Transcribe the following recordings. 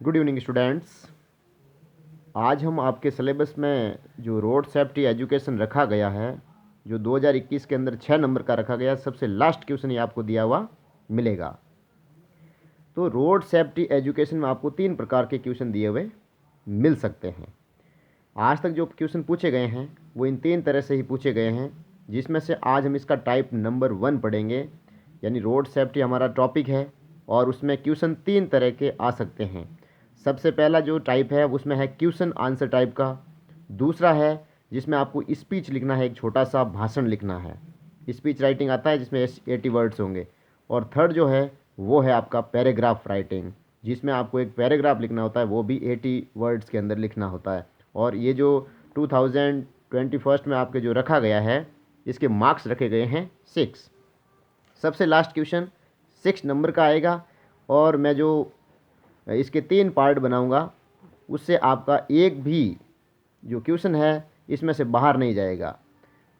Good evening students. आज हम आपके सिलेबस में जो रोड सेफ्टी एजुकेशन रखा गया है, जो 2021 के अंदर 6 नंबर का रखा गया, सबसे लास्ट क्वेश्चन ये आपको दिया हुआ मिलेगा। तो रोड सेफ्टी एजुकेशन में आपको 3 प्रकार के क्वेश्चन दिए हुए मिल सकते हैं। आज तक जो क्वेश्चन पूछे गए हैं वो इन 3 तरह से ही पूछे गए हैं, जिसमें से आज हम इसका टाइप नंबर 1 पढ़ेंगे। यानी रोड सेफ्टी हमारा टॉपिक है और उसमें क्वेश्चन 3 तरह के आ सकते हैं। सबसे पहला जो टाइप है उसमें है क्वेश्चन आंसर टाइप का। दूसरा है जिसमें आपको स्पीच लिखना है, एक छोटा सा भाषण लिखना है। स्पीच राइटिंग आता है जिसमें 80 वर्ड्स होंगे। और थर्ड जो है वो है आपका पैराग्राफ राइटिंग, जिसमें आपको एक पैराग्राफ लिखना होता है, वो भी 80 वर्ड्स के अंदर लिखना होता है। और ये जो 2021 में आपके जो रखा गया है, इसके मार्क्स रखे गए हैं 6। सबसे लास्ट क्वेश्चन 6 नंबर का आएगा और मैं जो इसके 3 पार्ट बनाऊंगा उससे आपका एक भी जो क्वेश्चन है इसमें से बाहर नहीं जाएगा।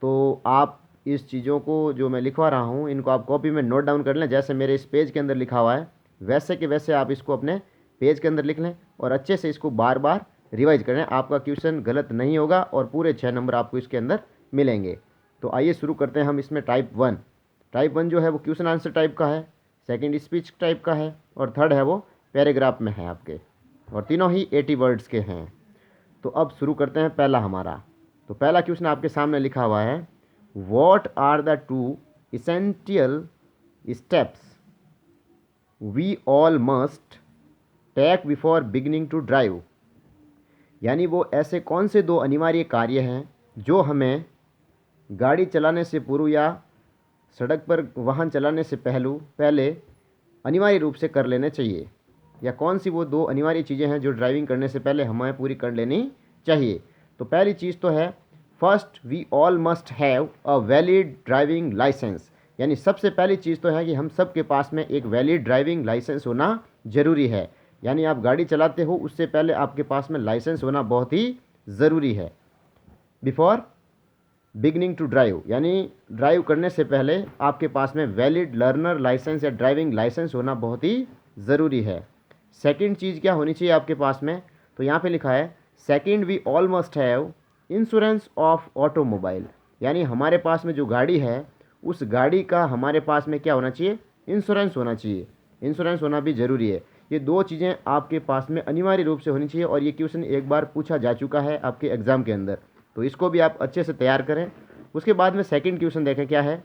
तो आप इस चीज़ों को जो मैं लिखवा रहा हूँ इनको आप कॉपी में नोट डाउन कर लें। जैसे मेरे इस पेज के अंदर लिखा हुआ है वैसे के वैसे आप इसको अपने पेज के अंदर लिख लें और अच्छे से इसको बार बार रिवाइज करें। आपका क्वेश्चन गलत नहीं होगा और पूरे 6 नंबर आपको इसके अंदर मिलेंगे। तो आइए शुरू करते हैं हम इसमें टाइप 1। टाइप 1 जो है वो क्वेश्चन आंसर टाइप का है, सेकंड स्पीच टाइप का है और थर्ड है वो पैराग्राफ में है आपके, और तीनों ही 80 वर्ड्स के हैं। तो अब शुरू करते हैं पहला हमारा। तो पहला क्वेश्चन आपके सामने लिखा हुआ है, what are the 2 essential steps we all must take before beginning to drive. यानी वो ऐसे कौन से 2 अनिवार्य कार्य हैं जो हमें गाड़ी चलाने से पूर्व या सड़क पर वाहन चलाने से पहले अनिवार्य रूप से कर लेने चाहिए, या कौन सी वो 2 अनिवार्य चीज़ें हैं जो ड्राइविंग करने से पहले हमें पूरी कर लेनी चाहिए। तो पहली चीज़ तो है, first we all must have a valid driving licence. यानी सबसे पहली चीज़ तो है कि हम सब के पास में एक वैलिड ड्राइविंग लाइसेंस होना ज़रूरी है। यानी आप गाड़ी चलाते हो उससे पहले आपके पास में लाइसेंस होना बहुत ही ज़रूरी है। बिफोर बिगनिंग टू ड्राइव, यानी ड्राइव करने से पहले आपके पास में वैलिड लर्नर लाइसेंस या ड्राइविंग लाइसेंस होना बहुत ही ज़रूरी है। सेकंड चीज़ क्या होनी चाहिए आपके पास में, तो यहाँ पे लिखा है second we all must have insurance of automobile. यानी हमारे पास में जो गाड़ी है उस गाड़ी का हमारे पास में क्या होना चाहिए, इंश्योरेंस होना चाहिए। इंश्योरेंस होना भी ज़रूरी है। ये 2 चीज़ें आपके पास में अनिवार्य रूप से होनी चाहिए और ये क्वेश्चन एक बार पूछा जा चुका है आपके एग्ज़ाम के अंदर, तो इसको भी आप अच्छे से तैयार करें। उसके बाद में सेकंड क्वेश्चन देखें क्या है,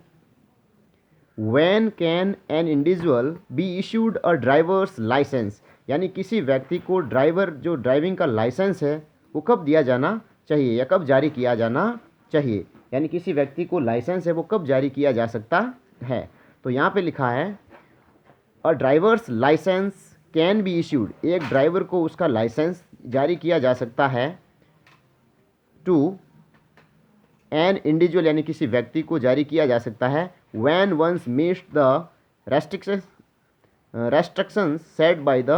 when can an individual be issued a driver's licence. यानी किसी व्यक्ति को जो ड्राइविंग का लाइसेंस है वो कब दिया जाना चाहिए या कब जारी किया जाना चाहिए। यानी किसी व्यक्ति को लाइसेंस है वो कब जारी किया जा सकता है। तो यहाँ पे लिखा है a driver's licence can be issued, एक ड्राइवर को उसका लाइसेंस जारी किया जा सकता है टू एन इंडिविजुअल, यानी किसी व्यक्ति को जारी किया जा सकता है when once meets the restrictions set by the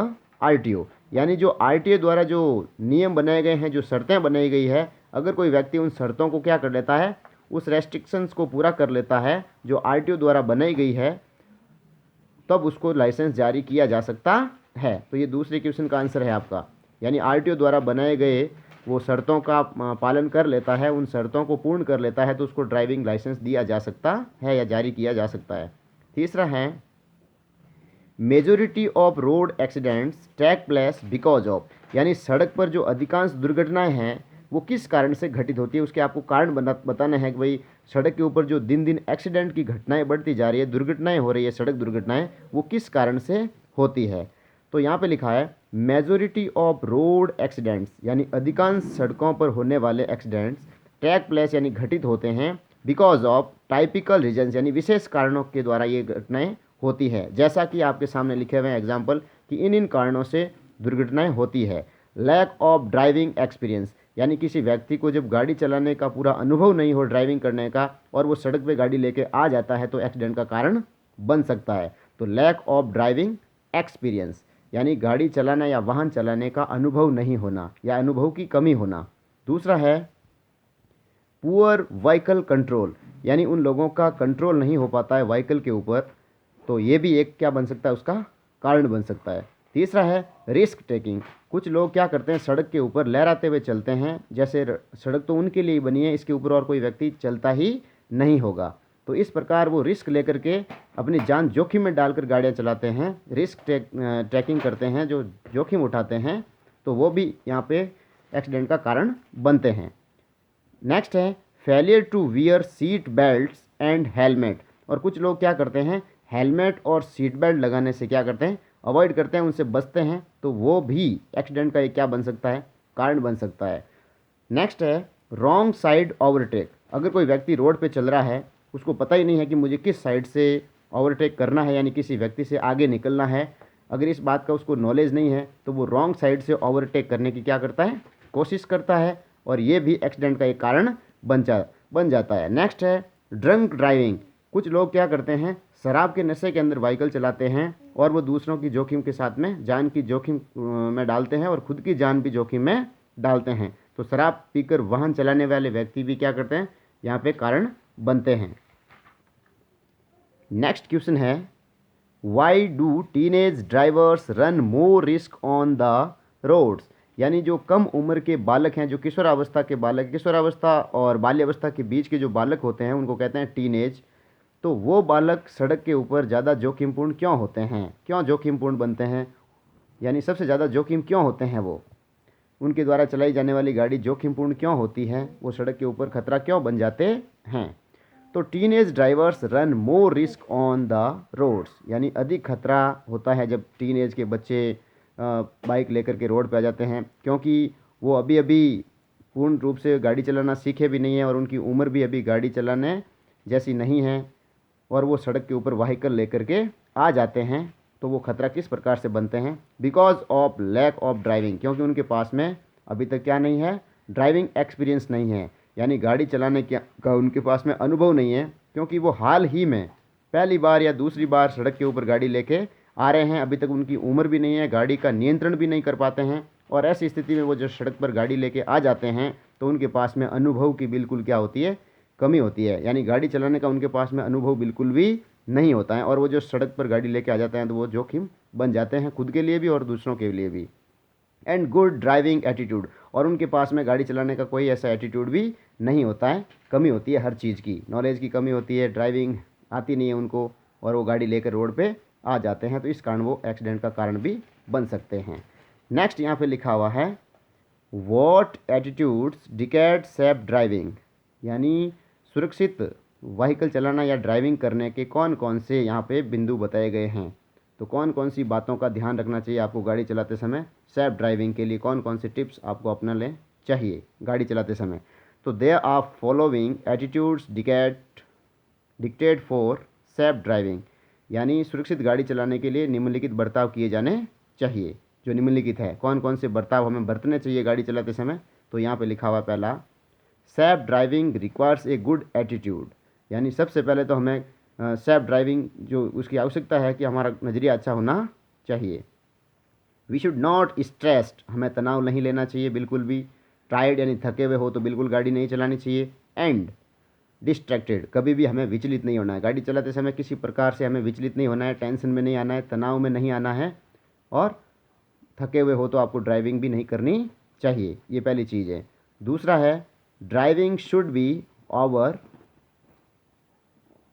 RTO. यानी जो आरटीओ द्वारा जो नियम बनाए गए हैं, जो शर्तें बनाई गई है, अगर कोई व्यक्ति उन शर्तों को क्या कर लेता है, उस रेस्ट्रिक्शंस को पूरा कर लेता है जो आरटीओ द्वारा बनाई गई है, तब उसको लाइसेंस जारी किया जा सकता है। तो ये दूसरे क्वेश्चन का आंसर है आपका। यानी आरटीओ द्वारा बनाए गए वो शर्तों का पालन कर लेता है, उन शर्तों को पूर्ण कर लेता है, तो उसको ड्राइविंग लाइसेंस दिया जा सकता है या जारी किया जा सकता है। तीसरा है majority of road accidents take place because of. यानी सड़क पर जो अधिकांश दुर्घटनाएं हैं वो किस कारण से घटित होती है, उसके आपको कारण बताना है कि भाई सड़क के ऊपर जो दिन दिन एक्सीडेंट की घटनाएं बढ़ती जा रही है, दुर्घटनाएं हो रही है, सड़क दुर्घटनाएं, वो किस कारण से होती है। तो यहाँ पे लिखा है मेजॉरिटी ऑफ रोड एक्सीडेंट्स, यानी अधिकांश सड़कों पर होने वाले एक्सीडेंट्स टेक प्लेस यानी घटित होते हैं बिकॉज ऑफ टाइपिकल रीजन्स, यानी विशेष कारणों के द्वारा ये घटनाएं होती है। जैसा कि आपके सामने लिखे हुए हैं एग्जाम्पल कि इन कारणों से दुर्घटनाएं होती है। लैक ऑफ ड्राइविंग एक्सपीरियंस, यानी किसी व्यक्ति को जब गाड़ी चलाने का पूरा अनुभव नहीं हो ड्राइविंग करने का और वो सड़क पे गाड़ी लेके आ जाता है तो एक्सीडेंट का कारण बन सकता है। तो लैक ऑफ ड्राइविंग एक्सपीरियंस यानी गाड़ी चलाना या वाहन चलाने का अनुभव नहीं होना या अनुभव की कमी होना। दूसरा है पुअर व्हीकल कंट्रोल, यानी उन लोगों का कंट्रोल नहीं हो पाता है व्हीकल के ऊपर, तो ये भी एक क्या बन सकता है, उसका कारण बन सकता है। तीसरा है रिस्क टेकिंग। कुछ लोग क्या करते हैं, सड़क के ऊपर लहराते हुए चलते हैं, जैसे सड़क तो उनके लिए ही बनी है, इसके ऊपर और कोई व्यक्ति चलता ही नहीं होगा। तो इस प्रकार वो रिस्क लेकर के अपनी जान जोखिम में डालकर गाड़ियाँ चलाते हैं, रिस्क ट्रैकिंग करते हैं, जो जोखिम उठाते हैं, तो वो भी यहाँ पे एक्सीडेंट का कारण बनते हैं। नेक्स्ट है failure to wear seat belts and helmet. और कुछ लोग क्या करते हैं, हेलमेट और सीट बेल्ट लगाने से क्या करते हैं, अवॉइड करते हैं, उनसे बचते हैं, तो वो भी एक्सीडेंट का एक क्या बन सकता है, कारण बन सकता है। नेक्स्ट है रॉन्ग साइड ओवरटेक। अगर कोई व्यक्ति रोड पे चल रहा है, उसको पता ही नहीं है कि मुझे किस साइड से ओवरटेक करना है, यानी किसी व्यक्ति से आगे निकलना है, अगर इस बात का उसको नॉलेज नहीं है, तो वो रॉन्ग साइड से ओवरटेक करने की क्या करता है, कोशिश करता है, और ये भी एक्सीडेंट का एक कारण बन जाता है। नेक्स्ट है ड्रंक ड्राइविंग। कुछ लोग क्या करते हैं, शराब के नशे के अंदर व्हीकल चलाते हैं, और वो दूसरों की जोखिम के साथ में जान की जोखिम में डालते हैं, और खुद की जान भी जोखिम में डालते हैं। तो शराब पीकर वाहन चलाने वाले व्यक्ति भी क्या करते हैं, यहाँ पे कारण बनते हैं। नेक्स्ट क्वेश्चन है why do teenage drivers run more risk on the roads. यानी जो कम उम्र के बालक हैं, जो किशोरावस्था के बालक, किशोरावस्था और बाल्यावस्था के बीच के जो बालक होते हैं, उनको कहते हैं टीनेज। तो वो बालक सड़क के ऊपर ज़्यादा जोखिमपूर्ण क्यों होते हैं, क्यों जोखिमपूर्ण बनते हैं, यानी सबसे ज़्यादा जोखिम क्यों होते हैं, वो उनके द्वारा चलाई जाने वाली गाड़ी जोखिमपूर्ण क्यों होती है, वो सड़क के ऊपर खतरा क्यों बन जाते हैं। तो teenage drivers run more risk on the roads, यानी अधिक खतरा होता है जब टीनेज के बच्चे बाइक लेकर के रोड पे आ जाते हैं, क्योंकि वो अभी अभी पूर्ण रूप से गाड़ी चलाना सीखे भी नहीं है, और उनकी उम्र भी अभी गाड़ी चलाने जैसी नहीं है, और वो सड़क के ऊपर व्हीकल लेकर के आ जाते हैं। तो वो खतरा किस प्रकार से बनते हैं, because of lack of driving, क्योंकि उनके पास में अभी तक क्या नहीं है, ड्राइविंग एक्सपीरियंस नहीं है, यानी गाड़ी चलाने का उनके पास में अनुभव नहीं है, क्योंकि वो हाल ही में पहली बार या दूसरी बार सड़क के ऊपर गाड़ी लेके आ रहे हैं, अभी तक उनकी उम्र भी नहीं है, गाड़ी का नियंत्रण भी नहीं कर पाते हैं, और ऐसी स्थिति में वो जो सड़क पर गाड़ी लेके आ जाते हैं, तो उनके पास में अनुभव की बिल्कुल क्या होती है, कमी होती है, यानी गाड़ी चलाने का उनके पास में अनुभव बिल्कुल भी नहीं होता है, और वो जो सड़क पर गाड़ी लेके आ जाते हैं, तो वो जोखिम बन जाते हैं खुद के लिए भी और दूसरों के लिए भी। एंड गुड ड्राइविंग एटीट्यूड, और उनके पास में गाड़ी चलाने का कोई ऐसा एटीट्यूड भी नहीं होता है, कमी होती है हर चीज़ की, नॉलेज की कमी होती है, ड्राइविंग आती नहीं है उनको, और वो गाड़ी लेकर रोड पे आ जाते हैं, तो इस कारण वो एक्सीडेंट का कारण भी बन सकते हैं। नेक्स्ट यहाँ पे लिखा हुआ है what attitudes decade safe driving, यानी सुरक्षित व्हीकल चलाना या ड्राइविंग करने के कौन कौन से यहाँ पे बिंदु बताए गए हैं। तो कौन कौन सी बातों का ध्यान रखना चाहिए आपको गाड़ी चलाते समय, सेफ ड्राइविंग के लिए कौन कौन से टिप्स आपको अपनाने चाहिए गाड़ी चलाते समय। तो they are following attitudes dictate for safe driving, यानी सुरक्षित गाड़ी चलाने के लिए निम्नलिखित बर्ताव किए जाने चाहिए। जो निम्नलिखित है, कौन कौन से बर्ताव हमें बरतने चाहिए गाड़ी चलाते समय, तो यहाँ पे लिखा हुआ पहला, safe driving requires a good attitude, यानी सबसे पहले तो हमें सेफ ड्राइविंग जो उसकी आवश्यकता है कि हमारा नज़रिया अच्छा होना चाहिए। वी शुड नॉट स्ट्रेस्ड, हमें तनाव नहीं लेना चाहिए बिल्कुल भी, टायर्ड यानी थके हुए हो तो बिल्कुल गाड़ी नहीं चलानी चाहिए, एंड डिस्ट्रैक्टेड, कभी भी हमें विचलित नहीं होना है गाड़ी चलाते समय, किसी प्रकार से हमें विचलित नहीं होना है, टेंशन में नहीं आना है, तनाव में नहीं आना है, और थके हुए हो तो आपको ड्राइविंग भी नहीं करनी चाहिए, ये पहली चीज़ है। दूसरा है driving should be our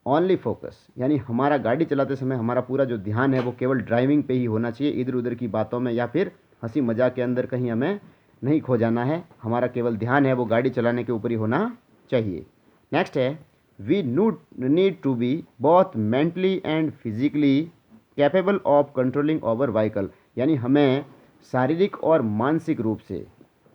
only focus, यानी हमारा गाड़ी चलाते समय हमारा पूरा जो ध्यान है वो केवल ड्राइविंग पे ही होना चाहिए, इधर उधर की बातों में या फिर हंसी मजाक के अंदर कहीं हमें नहीं खो जाना है, हमारा केवल ध्यान है वो गाड़ी चलाने के ऊपर ही होना चाहिए। नेक्स्ट है we need to be both mentally and physically capable of controlling over vehicle, यानी हमें शारीरिक और मानसिक रूप से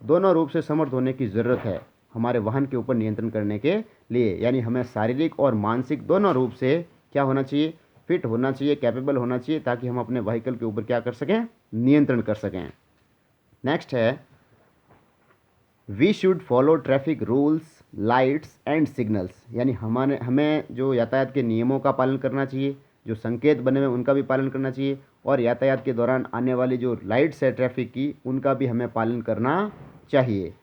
दोनों रूप से समर्थ होने की ज़रूरत है हमारे वाहन के ऊपर नियंत्रण करने के लिए, यानी हमें शारीरिक और मानसिक दोनों रूप से क्या होना चाहिए, फिट होना चाहिए, कैपेबल होना चाहिए, ताकि हम अपने व्हीकल के ऊपर क्या कर सकें, नियंत्रण कर सकें। नेक्स्ट है we should follow traffic rules lights and signals, यानी हमें जो यातायात के नियमों का पालन करना चाहिए, जो संकेत बने हुए उनका भी पालन करना चाहिए, और यातायात के दौरान आने वाली जो लाइट्स है ट्रैफिक की उनका भी हमें पालन करना चाहिए।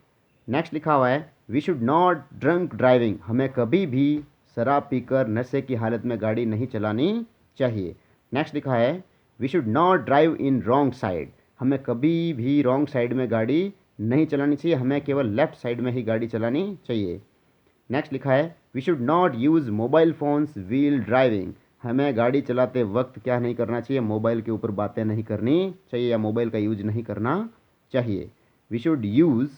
नेक्स्ट लिखा हुआ है we should not drunk driving, हमें कभी भी शराब पीकर नशे की हालत में गाड़ी नहीं चलानी चाहिए। नेक्स्ट लिखा है we should not drive in wrong side, हमें कभी भी रॉन्ग साइड में गाड़ी नहीं चलानी चाहिए, हमें केवल लेफ़्ट साइड में ही गाड़ी चलानी चाहिए। नेक्स्ट लिखा है we should not use mobile phones while driving, हमें गाड़ी चलाते वक्त क्या नहीं करना चाहिए, मोबाइल के ऊपर बातें नहीं करनी चाहिए या मोबाइल का यूज़ नहीं करना चाहिए। We should use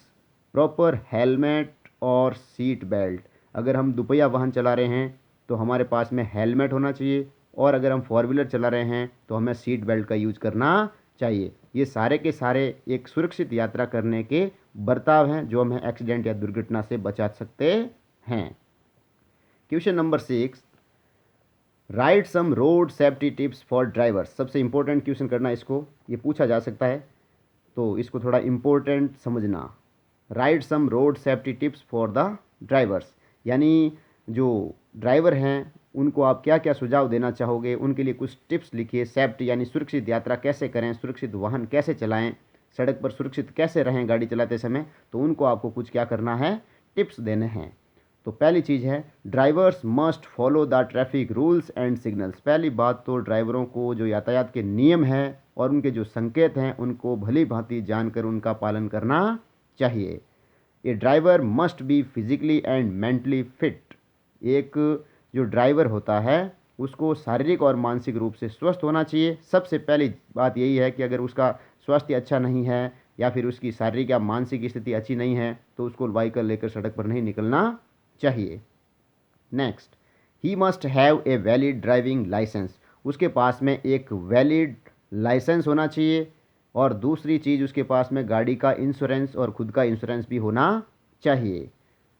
proper helmet और सीट बेल्ट, अगर हम दुपहिया वाहन चला रहे हैं तो हमारे पास में हेलमेट होना चाहिए, और अगर हम फोर व्हीलर चला रहे हैं तो हमें सीट बेल्ट का यूज़ करना चाहिए। ये सारे के सारे एक सुरक्षित यात्रा करने के बर्ताव हैं जो हमें एक्सीडेंट या दुर्घटना से बचा सकते हैं। Question number 6, write some road safety tips for drivers, सबसे इंपॉर्टेंट क्वेश्चन करना इसको, ये पूछा जा सकता है तो इसको थोड़ा इंपॉर्टेंट समझना। Write some road safety tips for the drivers, यानी जो ड्राइवर हैं उनको आप क्या क्या सुझाव देना चाहोगे, उनके लिए कुछ टिप्स लिखिए। सेफ्टी यानी सुरक्षित यात्रा कैसे करें, सुरक्षित वाहन कैसे चलाएं, सड़क पर सुरक्षित कैसे रहें गाड़ी चलाते समय, तो उनको आपको कुछ क्या करना है, टिप्स देने हैं। तो पहली चीज़ है drivers must follow the traffic rules and signals, पहली बात तो ड्राइवरों को जो यातायात के नियम हैं और उनके जो संकेत हैं उनको भली भांति जानकर उनका पालन करना चाहिए। A driver must be physically and mentally fit, एक जो ड्राइवर होता है उसको शारीरिक और मानसिक रूप से स्वस्थ होना चाहिए। सबसे पहली बात यही है कि अगर उसका स्वास्थ्य अच्छा नहीं है या फिर उसकी शारीरिक या मानसिक स्थिति अच्छी नहीं है तो उसको व्हीकल लेकर सड़क पर नहीं निकलना चाहिए। Next, he must have a valid driving licence, उसके पास में एक वैलिड लाइसेंस होना चाहिए। और दूसरी चीज़, उसके पास में गाड़ी का इंश्योरेंस और खुद का इंश्योरेंस भी होना चाहिए।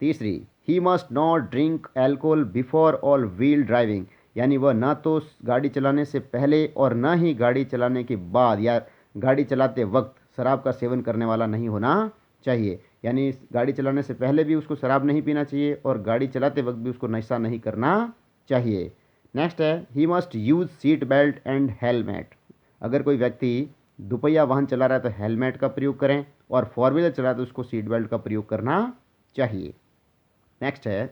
तीसरी, he must not drink alcohol before all wheel driving, यानी वह ना तो गाड़ी चलाने से पहले और ना ही गाड़ी चलाने के बाद या गाड़ी चलाते वक्त शराब का सेवन करने वाला नहीं होना चाहिए, यानी गाड़ी चलाने से पहले भी उसको शराब नहीं पीना चाहिए और गाड़ी चलाते वक्त भी उसको नशा नहीं करना चाहिए। नेक्स्ट है he must use seat belt and helmet, अगर कोई व्यक्ति दुपहिया वाहन चला रहा है तो हेलमेट का प्रयोग करें और फोर व्हीलर चला रहा है तो उसको सीट बेल्ट का प्रयोग करना चाहिए। नेक्स्ट है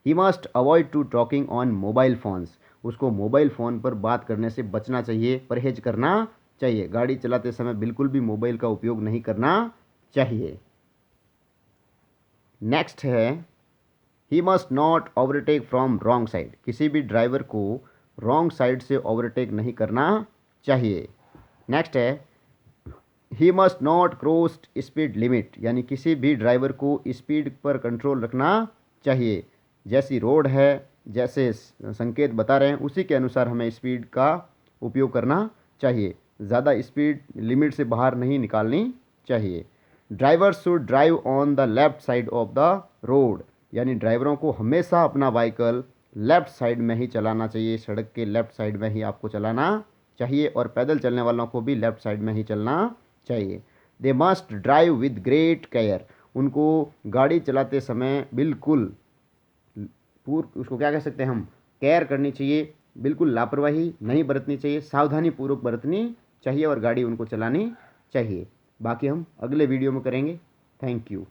he must avoid to talking on mobile phones, उसको मोबाइल फ़ोन पर बात करने से बचना चाहिए, परहेज करना चाहिए, गाड़ी चलाते समय बिल्कुल भी मोबाइल का उपयोग नहीं करना चाहिए। नेक्स्ट है he must not overtake from wrong side, किसी भी ड्राइवर को रॉन्ग साइड से ओवरटेक नहीं करना चाहिए। नेक्स्ट है he must not cross speed limit, यानी किसी भी ड्राइवर को स्पीड पर कंट्रोल रखना चाहिए, जैसी रोड है जैसे संकेत बता रहे हैं उसी के अनुसार हमें स्पीड का उपयोग करना चाहिए, ज़्यादा स्पीड लिमिट से बाहर नहीं निकालनी चाहिए। Driver should drive on the left side of the road, यानी ड्राइवरों को हमेशा अपना व्हीकल लेफ़्ट साइड में ही चलाना चाहिए, सड़क के लेफ़्ट साइड में ही आपको चलाना चाहिए और पैदल चलने वालों को भी लेफ़्ट साइड में ही चलना चाहिए। They must drive with great care, उनको गाड़ी चलाते समय बिल्कुल उसको क्या कह सकते हैं हम, केयर करनी चाहिए, बिल्कुल लापरवाही नहीं बरतनी चाहिए, सावधानी पूर्वक बरतनी चाहिए और गाड़ी उनको चलानी चाहिए। बाकी हम अगले वीडियो में करेंगे। Thank you.